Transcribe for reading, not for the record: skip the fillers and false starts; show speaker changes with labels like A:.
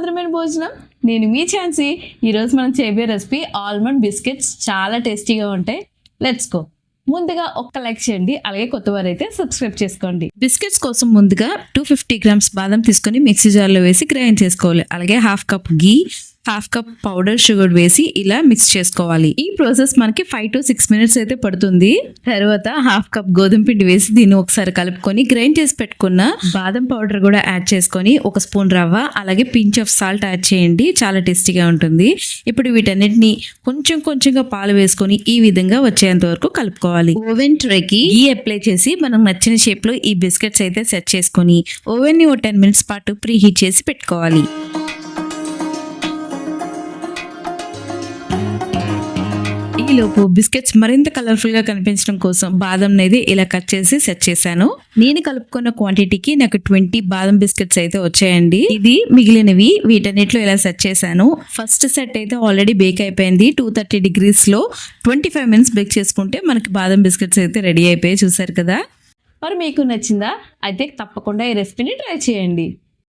A: మధురమైన భోజనం. నేను మీ ఛాన్సీ. ఈరోజు మనం చేయబోయే రెసిపీ ఆల్మండ్ బిస్కెట్స్. చాలా టేస్టీగా ఉంటాయి. Let's go. ముందుగా ఒక్క లైక్ చేయండి, అలాగే కొత్త వారైతే సబ్స్క్రైబ్ చేసుకోండి. బిస్కెట్స్ కోసం ముందుగా 250 గ్రామ్స్ బాదం తీసుకొని మిక్సీ జార్లో వేసి గ్రైండ్ చేసుకోవాలి. అలాగే హాఫ్ కప్ గీ, హాఫ్ కప్ పౌడర్ షుగర్ వేసి ఇలా మిక్స్ చేసుకోవాలి. ఈ ప్రాసెస్ మనకి 5 to 6 minutes అయితే పడుతుంది. తర్వాత హాఫ్ కప్ గోధుమ పిండి వేసి దీన్ని ఒకసారి కలుపుకొని గ్రైండ్ చేసి పెట్టుకున్న బాదం పౌడర్ కూడా యాడ్ చేసుకొని ఒక స్పూన్ రవ్వ అలాగే పించ్ ఆఫ్ సాల్ట్ యాడ్ చేయండి. చాలా టేస్టీగా ఉంటుంది. ఇప్పుడు వీటన్నిటిని కొంచెం కొంచెంగా పాలు వేసుకొని ఈ విధంగా వచ్చేంత వరకు కలుపుకోవాలి. ఓవెన్ ట్రేకి గీ అప్లై చేసి మనం నచ్చిన షేప్ లో ఈ బిస్కెట్స్ అయితే సెట్ చేసుకొని ఓవెన్ ని 10 minutes పాటు ప్రీ హీట్ చేసి పెట్టుకోవాలి. ఈలోపు బిస్కెట్స్ మరింత కలర్ఫుల్ గా కనిపించడం కోసం బాదం అనేది ఇలా కట్ చేసి సెట్ చేశాను. నేను కలుపుకున్న క్వాంటిటీకి నాకు 20 బాదం బిస్కెట్స్ అయితే వచ్చాయండి. ఇది మిగిలినవి వీటన్నిటిలో ఇలా సెట్ చేశాను. ఫస్ట్ సెట్ అయితే ఆల్రెడీ బేక్ అయిపోయింది. 230 degrees లో 25 minutes బేక్ చేసుకుంటే మనకి బాదం బిస్కెట్స్ అయితే రెడీ అయిపోయాయి. చూసారు కదా. మరి మీకు నచ్చిందా? అయితే తప్పకుండా ఈ రెసిపీని ట్రై చేయండి.